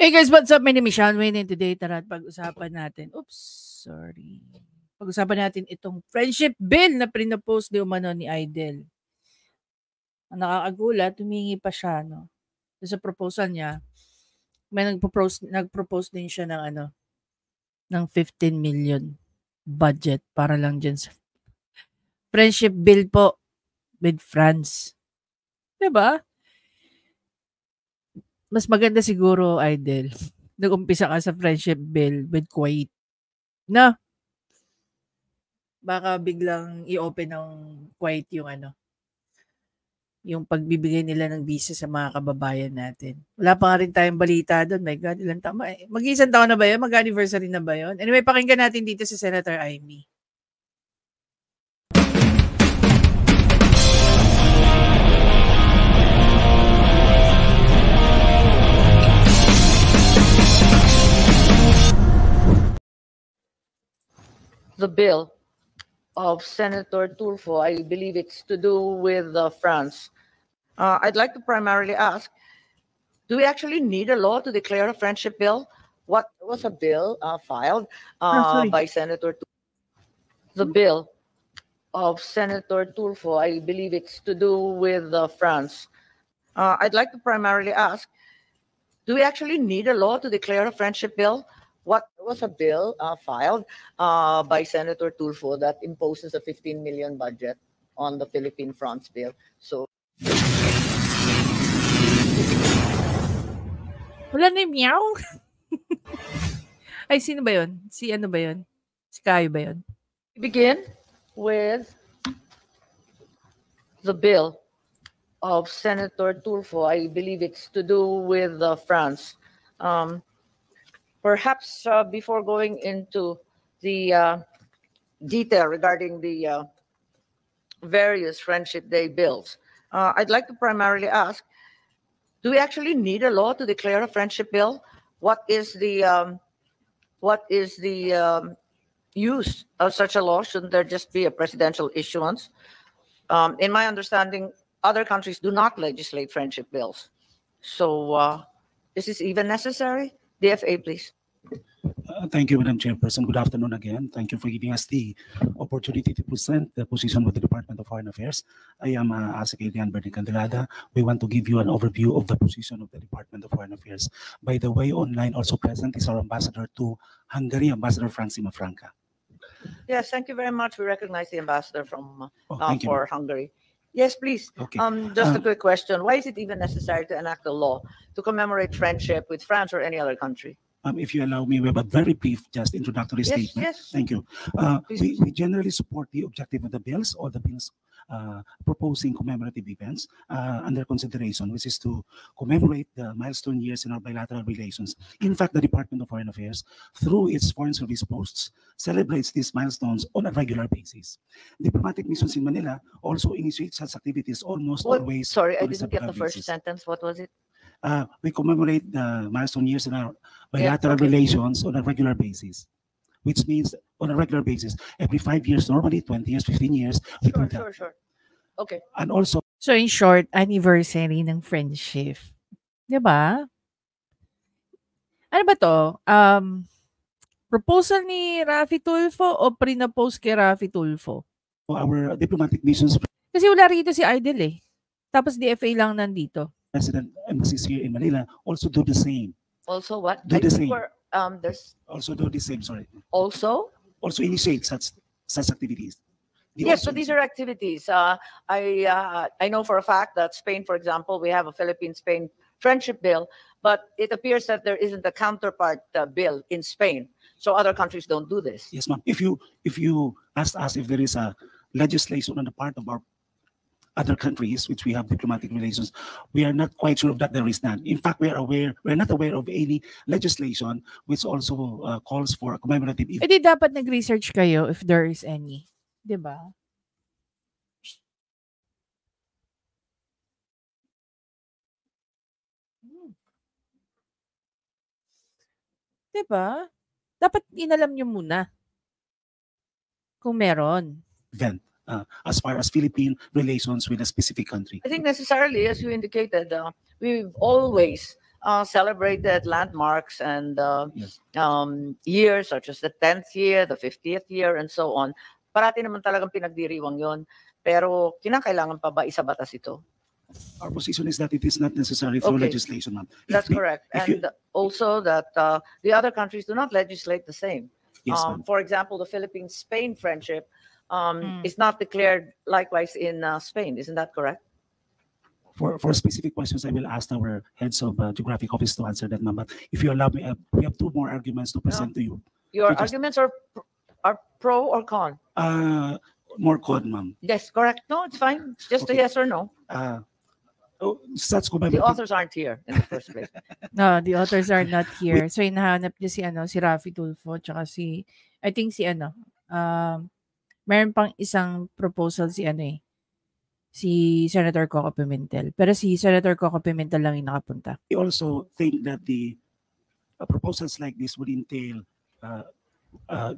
Hey guys, what's up? My name is Sean Wayne and today tara at pag-usapan natin. Pag-usapan natin itong friendship bill na pinopost ni umano ni Idol. Ang nakakagulat, humingi pa siya sa proposal niya. May nagpropose din siya ng 15 million budget para lang dyan sa friendship bill po with France. 'Di ba? Mas maganda siguro, Idol, nag-umpisa ka sa friendship bill with Kuwait. Na, baka biglang i-open ng Kuwait yung pagbibigay nila ng visa sa mga kababayan natin. Wala pa nga rin tayong balita doon. My God, ilang tama eh. Mag-iisang taon na ba yun? Mag-anniversary na ba yun? Anyway, pakinggan natin dito si Senator Amy. The bill of Senator Tulfo, I believe it's to do with France. I'd like to primarily ask, do we actually need a law to declare a friendship bill? What was a bill filed by Senator Tulfo? The bill of Senator Tulfo, I believe it's to do with France. I'd like to primarily ask, do we actually need a law to declare a friendship bill? What was a bill filed by Senator Tulfo that imposes a 15 million budget on the Philippine-France bill? So, wala na yung meow? Ay, sino ba yun? Si ano ba yun? Si Kayo ba yun? Begin with the bill of Senator Tulfo. I believe it's to do with France. Perhaps before going into the detail regarding the various Friendship Day bills, I'd like to primarily ask, do we actually need a law to declare a friendship bill? What is the use of such a law? Shouldn't there just be a presidential issuance? In my understanding, other countries do not legislate friendship bills. So is this even necessary? DFA, please. Thank you, Madam Chairperson. Good afternoon again. Thank you for giving us the opportunity to present the position of the Department of Foreign Affairs. I am ASEC Adrian Bernie Candelada. We want to give you an overview of the position of the Department of Foreign Affairs. By the way, online also present is our ambassador to Hungary, Ambassador Frank Simafranca. Yes, thank you very much. We recognize the ambassador from for Hungary. Yes, please. Okay. Just a quick question. Why is it even necessary to enact a law to commemorate friendship with France or any other country? If you allow me, we have a very brief, just introductory statement. Yes. Thank you. We generally support the objective of the bills or the bills proposing commemorative events under consideration, which is to commemorate the milestone years in our bilateral relations. In fact, the Department of Foreign Affairs, through its Foreign Service posts, celebrates these milestones on a regular basis. Diplomatic missions in Manila also initiate such activities almost always. Sorry, I didn't get the first sentence. What was it? We commemorate the milestone years in our bilateral relations on a regular basis, which means on a regular basis, every 5 years, normally 20 years, 15 years. Sure. Okay. And also, so in short, anniversary ng friendship. Diba? Ano ba to? Proposal ni Raffy Tulfo o pre-propose kay Raffy Tulfo? Our diplomatic missions. Kasi wala rito si Idol eh. Tapos DFA lang nandito. President embassies here in Manila also do the same. Also what? Do the same. Also do the same, sorry. Also initiate such activities. Yes, so these are activities. I know for a fact that Spain, for example, we have a Philippine-Spain friendship bill, but it appears that there isn't a counterpart bill in Spain. So other countries don't do this. Yes, ma'am. If you asked us if there is a legislation on the part of our other countries which we have diplomatic relations, we are not quite sure of that there is none. In fact, we're not aware of any legislation which also calls for a commemorative event. Di dapat nag-research kayo if there is any. Diba? Diba? Dapat inalam nyo muna kung meron. Event. As far as Philippine relations with a specific country? I think necessarily, as you indicated, we've always celebrated landmarks and Yes. years such as the 10th year, the 50th year, and so on. Parati naman talagang pinagdiriwang yon. Pero kinakailangan pa ba isa batas ito? Our position is that it is not necessary through Okay. legislation, ma'am. That's correct. if you- And also that the other countries do not legislate the same. Yes, ma'am. For example, the Philippines-Spain friendship Mm. is not declared likewise in Spain. Isn't that correct? For specific questions, I will ask our heads of geographic office to answer that, ma'am. But if you allow me, we have two more arguments to present to you. Your So just- arguments are pro or con? More code, ma'am. Yes, correct. No, it's fine. It's just a Okay. yes or no. Stats The commemorative. authors aren't here in the first place. No, the authors are not here. So, hinahanap niya si Raffy Tulfo, tsaka I think meron pang isang proposal si Senator Coco Pimentel. Pero si Senator Coco Pimentel lang yung nakapunta. We also think that the proposals like this would entail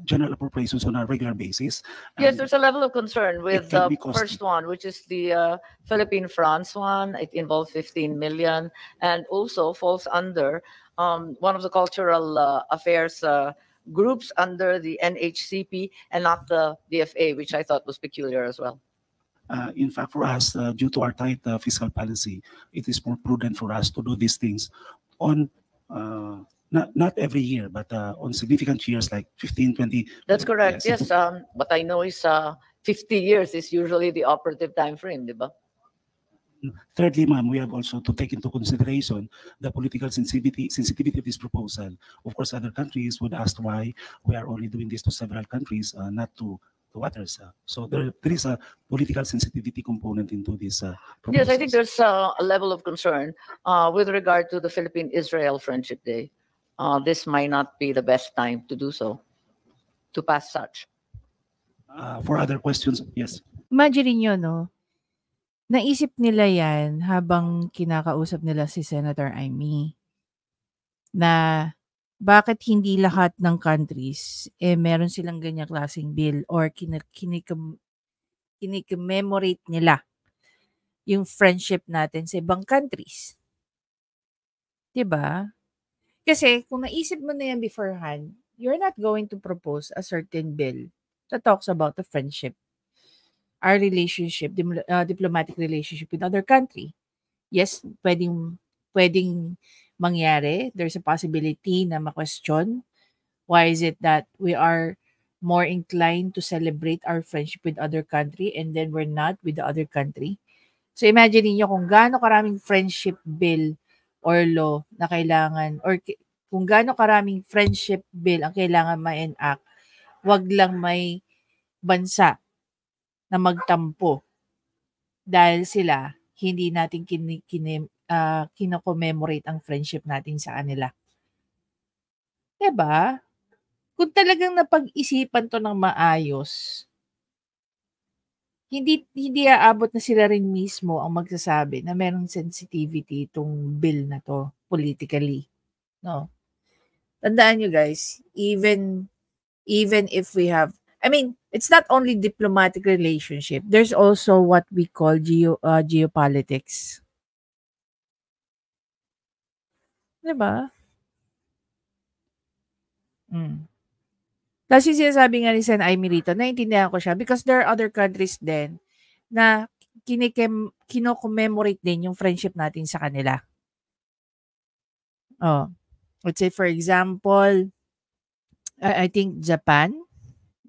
general appropriations on a regular basis. Yes, And there's a level of concern with can the be costly. first one, which is the Philippine-France one. It involves 15 million and also falls under one of the cultural affairs groups under the NHCP and not the DFA, which I thought was peculiar as well. In fact, for us, due to our tight fiscal policy, it is more prudent for us to do these things on not every year, but on significant years like 15, 20. That's correct. Yes. Yes. What I know is 50 years is usually the operative time frame, di ba? Thirdly, ma'am, we have also to take into consideration the political sensitivity of this proposal. Of course, other countries would ask why we are only doing this to several countries, not to others. So there is a political sensitivity component into this proposal. Yes, I think there's a level of concern with regard to the Philippine-Israel Friendship Day. This might not be the best time to do so, to pass such. For other questions, yes. Imagine niyo, no? Naisip nila yan habang kinakausap nila si Senator Amy na bakit hindi lahat ng countries meron silang ganyang klaseng bill or kinicommemorate nila yung friendship natin sa ibang countries. 'Di ba? Kasi kung naisip mo na yan beforehand, you're not going to propose a certain bill that talks about the friendship, our relationship, diplomatic relationship with other country. Yes, pwedeng mangyari. There's a possibility na ma-question. Why is it that we are more inclined to celebrate our friendship with other country and then we're not with the other country? So imagine niyo kung gaano karaming friendship bill or law na kailangan or kung gaano karaming friendship bill ang kailangan ma-enact, wag lang may bansa na magtampo dahil sila hindi natin kino-commemorate ang friendship natin sa kanila. 'Di ba? Kung talagang napag-isipan to ng maayos, hindi aabot na sila rin mismo ang magsasabi na merong sensitivity itong bill na to politically, no? Tandaan nyo guys, even if we have, I mean, it's not only diplomatic relationship. There's also what we call geopolitics. 'Di ba? Tapos yung sinasabi nga ni Sen Amy rito, naiintindihan ko siya because there are other countries din na kino-commemorate din yung friendship natin sa kanila. Oh, let's say for example, I think Japan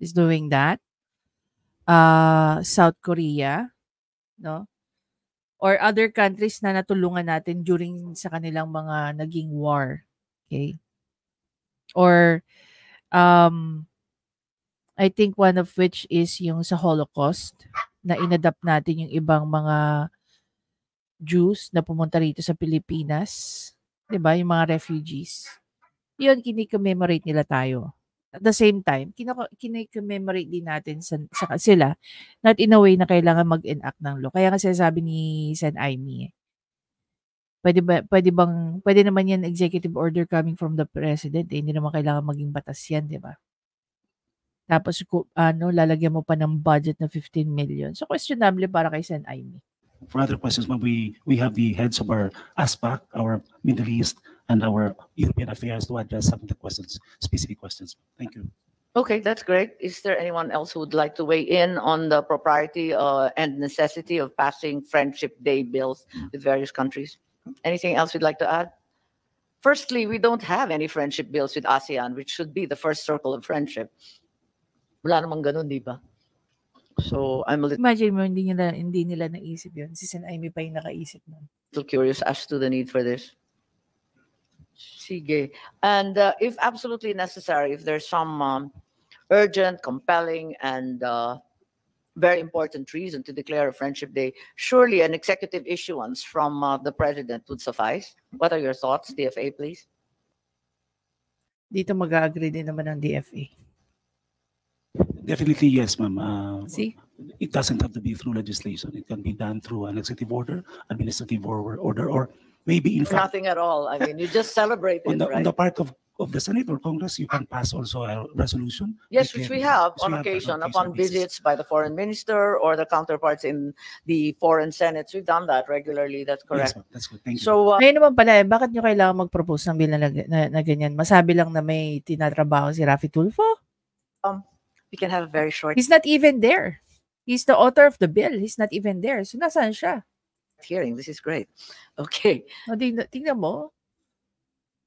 is doing that. South Korea, no? Or other countries na natulungan natin during sa kanilang mga naging war. Okay? Or I think one of which is yung sa Holocaust na inadapt natin yung ibang mga Jews na pumunta rito sa Pilipinas. 'Di ba? Yung mga refugees. Yun, kini-commemorate nila tayo. At the same time, kini-commemorate din natin sila not in a way na kailangan mag-enact ng law. Kaya kasi sabi ni Sen Amy, pwede naman yan executive order coming from the president. Hindi naman kailangan maging batas yan, di ba? Tapos, lalagyan mo pa ng budget na 15 million. So, questionable para kay Sen Amy. For other questions, we have the heads of our ASPAC, our Middle East and our European affairs to address some of the questions, specific questions. Thank you. Okay, that's great. Is there anyone else who would like to weigh in on the propriety and necessity of passing Friendship Day bills with various countries? Anything else you'd like to add? Firstly, we don't have any friendship bills with ASEAN, which should be the first circle of friendship. Wala namang ganun, di ba? So I'm a Imagine mo, hindi nila naisip yun. Si Sen Aimee pa yung nakaisip nun. little curious as to the need for this. Sige. And if absolutely necessary, if there's some urgent, compelling, and very important reason to declare a Friendship Day, surely an executive issuance from the president would suffice. What are your thoughts, DFA, please? Dito mag-agree din naman ng DFA. Definitely, yes, ma'am. See? It doesn't have to be through legislation. It can be done through an executive order, administrative order, or maybe in fact, Nothing at all. I mean, you just celebrate it, on right? the part of the Senate or Congress, you can pass also a resolution. Yes, which we have Yes, on we have that occasion on upon occasional basis. visits by the foreign minister or the counterparts in the foreign senates. We've done that regularly. That's Yes, correct. ma'am. That's good. Thank you. So Ngayon naman pala, bakit nyo kailangan mag-propose ng bill na ganyan? Masabi lang na may tinatrabaho si Raffy Tulfo? we can have a very short He's not even there. He's the author of the bill. He's not even there. So, nasaan siya? hearing. This is great. Okay. O, tingnan mo.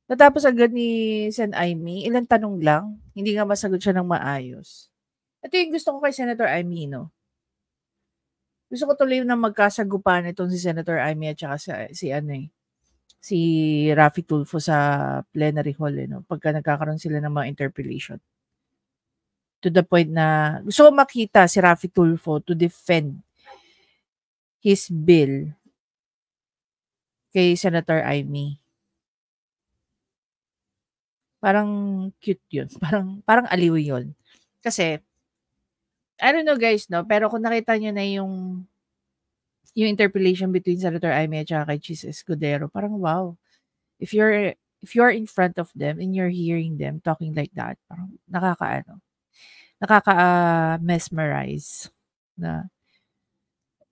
Natapos agad ni Sen Aimee, ilang tanong lang. Hindi nga masagot siya ng maayos. Ito yung gusto ko kay Senator Aimee, no? Gusto ko tuloy na magkasagupaan itong si Senator Aimee at saka si Raffy Tulfo sa plenary hall, no? Pagka nagkakaroon sila ng mga interpellation. To the point na gusto ko makita si Raffy Tulfo to defend his bill kay Senator Aimee. Parang cute yun. Parang aliw yun. Kasi, I don't know guys, no? Pero kung nakita nyo na yung interpellation between Senator Aimee at kay Chis Escudero, parang wow. If you're in front of them and you're hearing them talking like that, parang nakaka-mesmerize na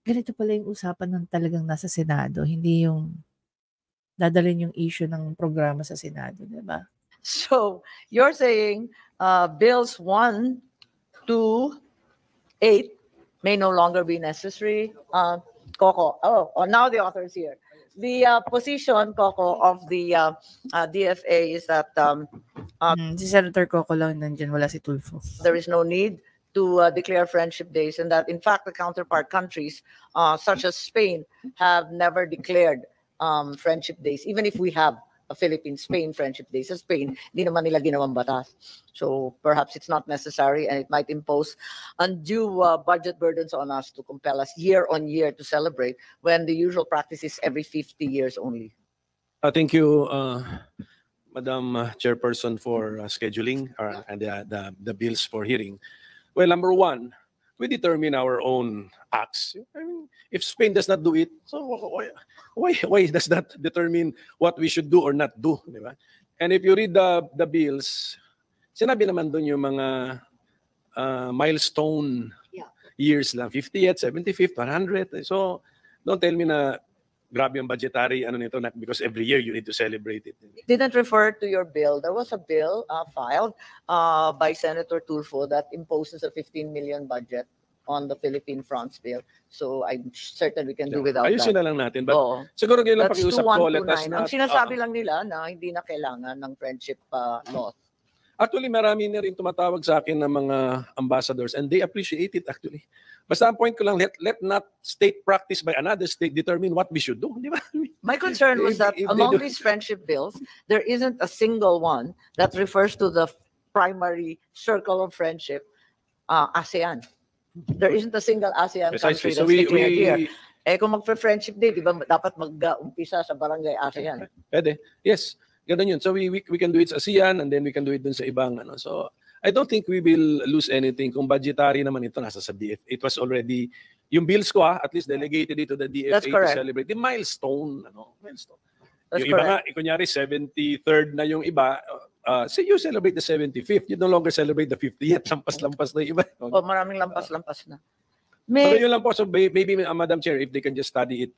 ganito pala yung usapan ng talagang nasa Senado, hindi yung dadalhin yung issue ng programa sa Senado, di ba? So you're saying bills 1 to 8 may no longer be necessary. Coco, now the author is here. The position, Coco, of the DFA is that Si Senator Coco lang nandyan, wala si Tulfo. there is no need to declare friendship days, and that in fact the counterpart countries such as Spain have never declared friendship days, even if we have a Philippine-Spain friendship day. Sa Spain, hindi naman nila ginawang batas. So perhaps it's not necessary, and it might impose undue budget burdens on us to compel us year on year to celebrate when the usual practice is every 50 years only. Thank you, Madam Chairperson, for scheduling and the bills for hearing. Well, number one, we determine our own acts. I mean, if Spain does not do it, so why does that determine what we should do or not do? Di ba? And if you read the bills, sinabi naman doon yung mga milestone years lang, 50th, 75th, 100th. So don't tell me na grabe yung budgetary nito, because every year you need to celebrate it. Didn't refer to your bill. There was a bill filed by Senator Tulfo that imposes a 15 million budget on the Philippine-France bill. So I'm certain we can do without Ayusin that. na lang natin. But Oo. siguro ngayon lang That's pakiusap ko, let us 2129. not... Ang sinasabi lang nila na hindi na kailangan ng friendship law. Actually, marami na rin tumatawag sa akin ng mga ambassadors, and they appreciate it actually. Basta ang point ko lang, let not state practice by another state determine what we should do. Di ba? My concern was that If they among do- these friendship bills, there isn't a single one that refers to the primary circle of friendship, ASEAN. There isn't a single ASEAN country Precisely. that's So declared here. Kung mag-friendship day, di ba dapat mag-umpisa sa barangay ASEAN? Pwede. Yes. Ganun yun. So we can do it sa ASEAN, and then we can do it dun sa ibang So I don't think we will lose anything. Kung budgetary naman ito, nasa sa DFA. It was already, yung bills ko at least delegated it to the DFA That's to correct. celebrate. The milestone. Milestone. That's Yung iba nga, correct. kunyari 73rd na yung iba, so you celebrate the 75th. You no longer celebrate the 50th. Lampas-lampas na yung iba. O maraming lampas-lampas na. So yun lang po. So maybe, Madam Chair, if they can just study it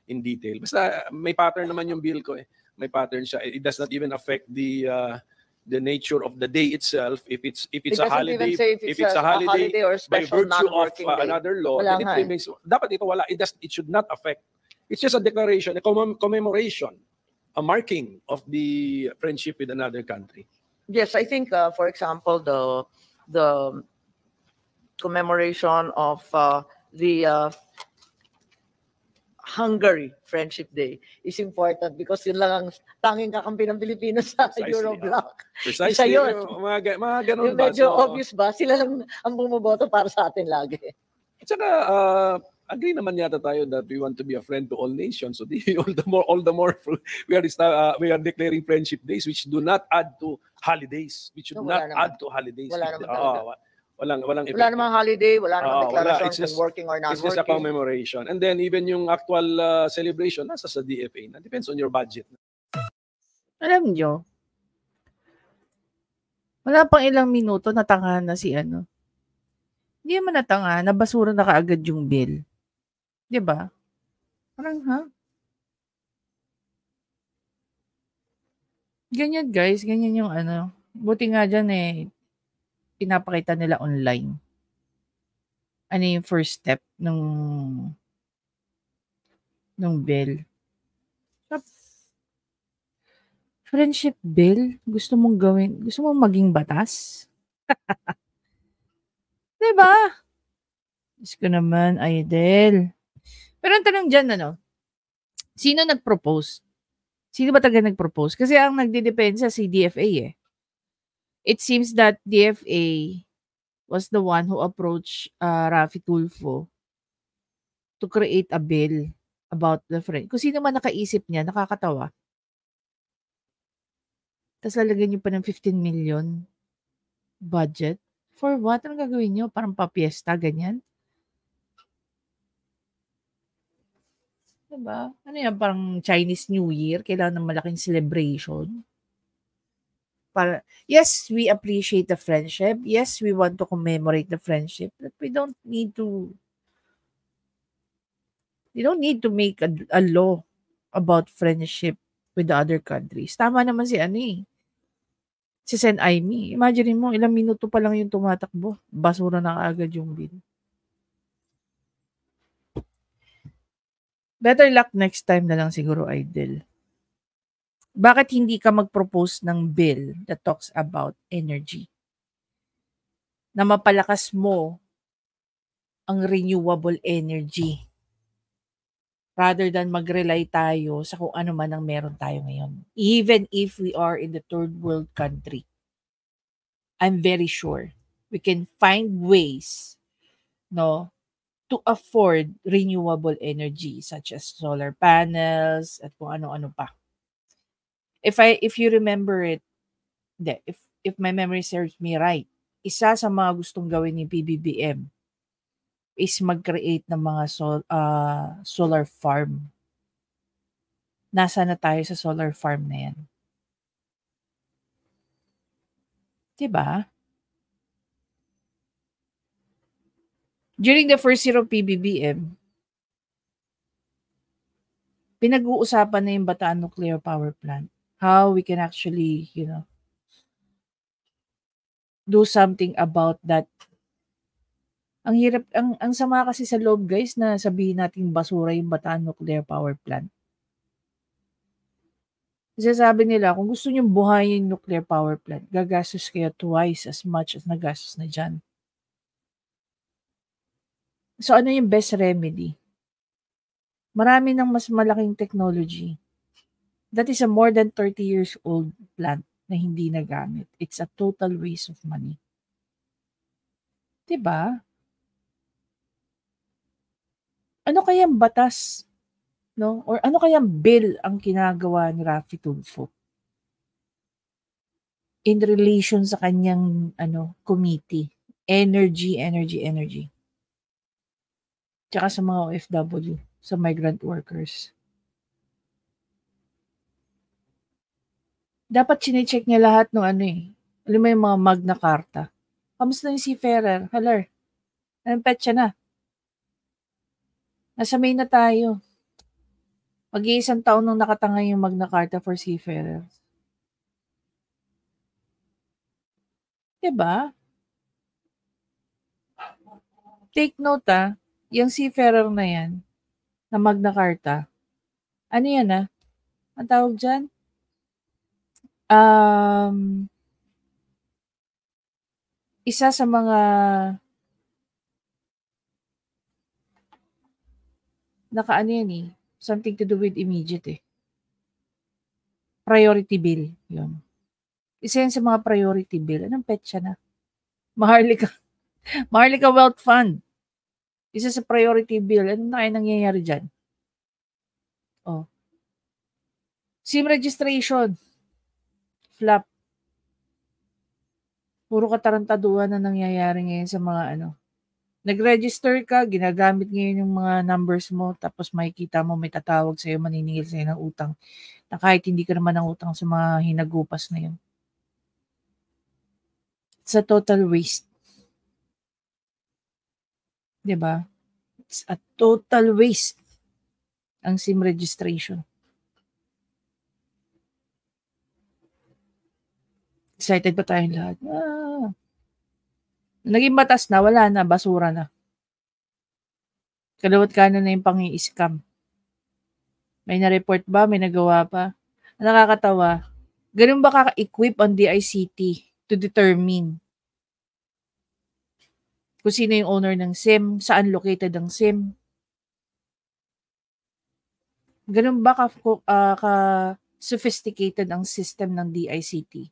in detail. Basta may pattern naman yung bill ko eh. May pattern siya. It does not even affect the nature of the day itself. If it's It a doesn't holiday, even say if it's a holiday or by special virtue of non-working day. another law, Wala then nga it remains, dapat ito wala. It should not affect. It's just a declaration, a commemoration, a marking of the friendship with another country. Yes, I think, for example, the commemoration of the Hungary Friendship Day is important because yun lang ang tanging kakampi ng Pilipinas sa Precisely, Eurobloc. Isa Precisely. yun. Mga ganun Yung ba? medyo So, obvious ba? Sila lang ang bumoboto para sa atin lagi. At saka, agree naman yata tayo that we want to be a friend to all nations. So all the more we are declaring friendship days which do not add to holidays. Which should No, not wala naman. add to holidays. Wala naman talaga. Walang effect. Wala namang holiday, wala namang Wala. declaration It's just- kung working or not It's just a working. commemoration. And then even yung actual celebration, nasa sa DFA na. Depends on your budget. Alam nyo, wala pang ilang minuto natangahan na si ano. Hindi naman natangahan, nabasura na kaagad yung bill. 'Di ba? Parang, ha? Ganyan guys, ganyan yung ano. Buti nga dyan eh, pinapakita nila online. Ano yung first step nung bill. Friendship bill? Gusto mong gawin? Gusto mong maging batas? Diba? Diyos ko naman, Idel. Pero ang tanong dyan, ano? Sino nag-propose? Sino ba talaga nag-propose? Kasi ang nagdidepensa si DFA eh. It seems that DFA was the one who approached Raffy Tulfo to create a bill about the friend. Kung sino man nakaisip niya, nakakatawa. Tapos lalagyan niyo pa ng 15 million budget. For what? Anong gagawin niyo? Parang papiesta, ganyan? Diba? Ano yan? Parang Chinese New Year? Kailangan ng malaking celebration? Yes, we appreciate the friendship. Yes, we want to commemorate the friendship. But we don't need to make a law about friendship with the other countries. Tama naman si ano eh. Si Sen Aimee. Imagine mo, ilang minuto pa lang yung tumatakbo. Basura na kaagad yung bill. Better luck next time na lang siguro, Idel. Bakit hindi ka mag-propose ng bill that talks about energy? Na mapalakas mo ang renewable energy rather than mag-rely tayo sa kung ano man ang meron tayo ngayon. Even if we are in the third world country, I'm very sure we can find ways, no, to afford renewable energy such as solar panels at kung ano-ano pa. If you remember it, if my memory serves me right, isa sa mga gustong gawin ni PBBM is mag-create ng mga solar farm. Nasa na tayo sa solar farm na yan? Diba? During the first year of PBBM, pinag-uusapan na yung Bataan Nuclear Power Plant. How we can actually, do something about that. Ang hirap, ang sama kasi sa loob guys na sabihin natin basura yung Bataan Nuclear Power Plant. Kasi sabi nila, kung gusto nyo buhayin yung nuclear power plant, gagastos kayo twice as much as nagastos na dyan. So ano yung best remedy? Marami ng mas malaking technology. That is a more than 30 years old plant na hindi nagamit. It's a total waste of money. Diba? Ano kayang batas, no? Or ano kayang bill ang ginagawa ni Raffy Tulfo in relation sa kanyang committee? Energy. Tsaka sa mga OFW, sa migrant workers. Dapat chinecheck niya lahat ng alam mo yung mga Magna Carta. Kamusta yung seafarer? Halar, anong petsa na? Nasa May na tayo. Mag-iisang taon nang nakatangay yung Magna Carta for Seafarers. Diba? Take note yung seafarer na yan, na Magna Carta, ano yan ang tawag dyan? Isa sa mga nakaano yan something to do with immediate priority bill, yun. Isa yan sa mga priority bill. Anong petsa na? Maharlika Wealth Fund. Isa sa priority bill. Ano na kaya nangyayari dyan? SIM registration. Flap. Puro katarantaduhan na nangyayari ngayon sa mga Nag-register ka, ginagamit ngayon yung mga numbers mo, tapos makikita mo may tatawag sa'yo, maniningil sa'yo ng utang, na kahit hindi ka naman ng utang sa mga hinagupas na yun. It's a total waste. Diba? It's a total waste ang SIM registration. Excited pa tayong lahat. Naging batas na, wala na, basura na. Kalawat kanan na yung pang-i-scam. May na-report ba? May nagawa pa? Nakakatawa. Ganun ba kaka-equip ang DICT to determine kung sino yung owner ng SIM, saan located ang SIM? Ganun ba ka-sophisticated ang system ng DICT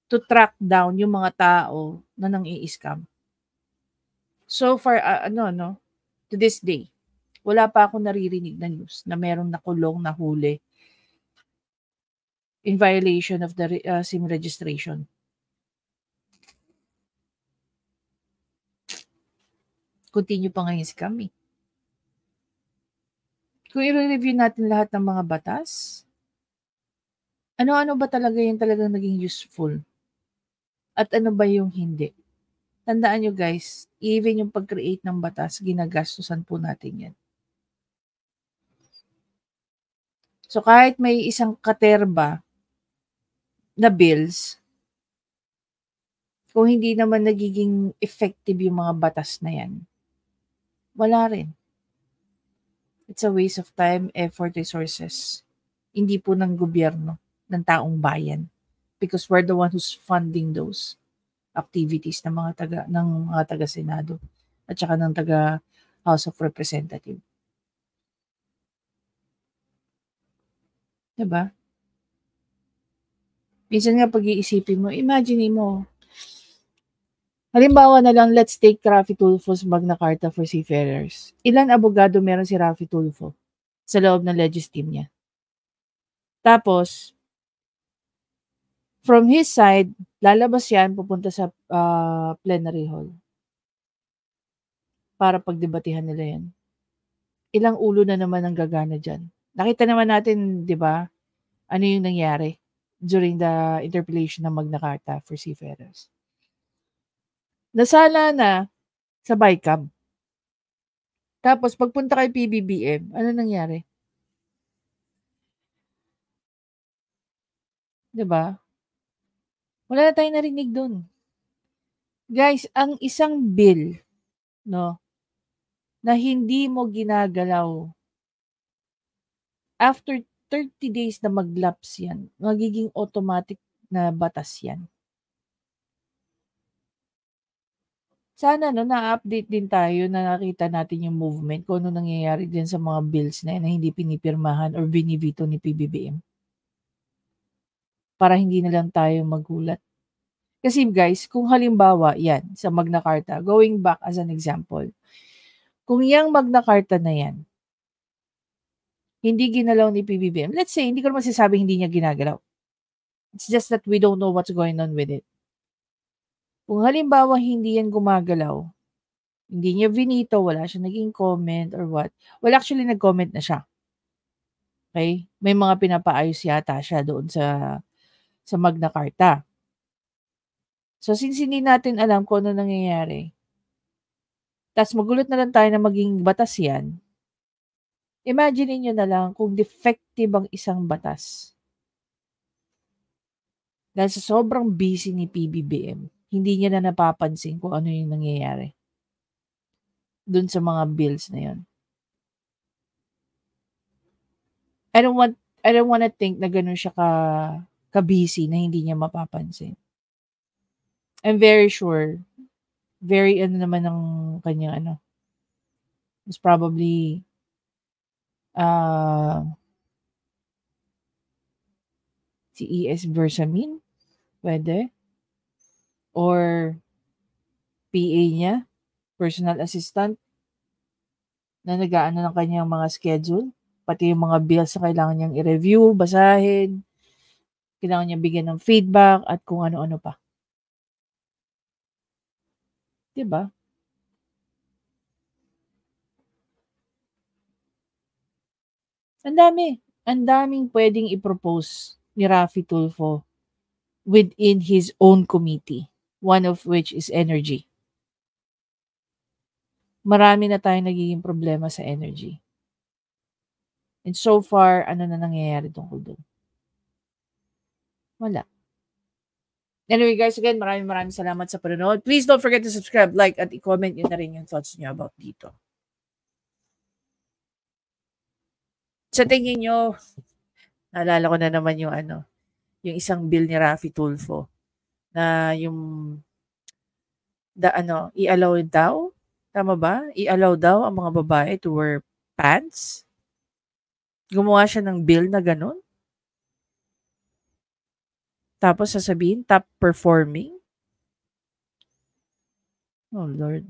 to track down yung mga tao na nang-i-scam? So far, to this day, wala pa ako naririnig na news na merong nakulong na huli in violation of the SIM registration. Continue pa ngayon scam Kung i-review natin lahat ng mga batas, ano-ano ba talaga yung talagang naging useful? At ano ba yung hindi? Tandaan nyo guys, even yung pag-create ng batas, ginagastusan po natin yan. So kahit may isang katerba na bills, kung hindi naman nagiging effective yung mga batas na yan, wala rin. It's a waste of time, effort, resources. Hindi po ng gobyerno, ng taong bayan. Because we're the one who's funding those activities ng mga taga-Senado at saka ng taga House of Representatives. Diba? Minsan nga pag-iisipin mo, imagine mo, halimbawa na lang, let's take Raffy Tulfo's Magna Carta for Seafarers. Ilan abogado meron si Raffy Tulfo sa loob ng legis team niya? Tapos, from his side, lalabas yan, pupunta sa plenary hall para pagdebatihan nila yan. Ilang ulo na naman ang gagana dyan. Nakita naman natin, di ba, ano yung nangyari during the interpellation ng Magna Carta for Seafarers. Nasala na sa BICAM. Tapos, pagpunta kay PBBM, ano nangyari? Diba? Wala na tayong narinig dun. Guys, ang isang bill, na hindi mo ginagalaw, after 30 days na mag-lapse yan, magiging automatic na batas yan. Sana na-update din tayo na nakita natin yung movement kung ano nangyayari din sa mga bills na hindi pinipirmahan or binivito ni PBBM. Para hindi na lang tayo magulat. Kasi guys, kung halimbawa yan sa Magna Carta, going back as an example, kung yung Magna Carta na yan, hindi ginalaw ni PBBM, let's say, hindi ko naman sasabing hindi niya ginagalaw. It's just that we don't know what's going on with it. Kung halimbawa hindi yan gumagalaw, hindi niya vinito, wala siya naging comment or what. Well, actually, nag-comment na siya. Okay? May mga pinapaayos yata siya doon sa Magna Carta. So, since hindi natin alam kung ano nangyayari, tapos magulat na lang tayo na maging batas yan, Imagine niyo na lang kung defective ang isang batas. Dahil sa sobrang busy ni PBBM, hindi niya na napapansin kung ano yung nangyayari dun sa mga bills na yun. I don't wanna think na ganun siya ka-busy na hindi niya mapapansin. I'm very sure, very ano naman ng kanyang ano, is probably si E.S. Bersamin, pwede. Or PA niya, personal assistant, na nag-aano ng kanyang mga schedule, pati yung mga bills na kailangan niyang i-review, basahin, kailangan niya bigyan ng feedback, at kung ano-ano pa. Diba? Ang daming pwedeng i-propose ni Raffy Tulfo within his own committee, one of which is energy. Marami na tayong nagiging problema sa energy. And so far, ano na nangyayari tungkol doon? Wala. Anyway guys, again, maraming salamat sa panonood. Please don't forget to subscribe, like, at i-comment nyo na rin yung thoughts nyo about dito. Sa tingin nyo, naalala ko na naman yung yung isang bill ni Raffy Tulfo na yung i-allow daw, tama ba? I-allow daw ang mga babae to wear pants. Gumawa siya ng bill na ganun. Tapos sasabihin, top performing. Oh Lord.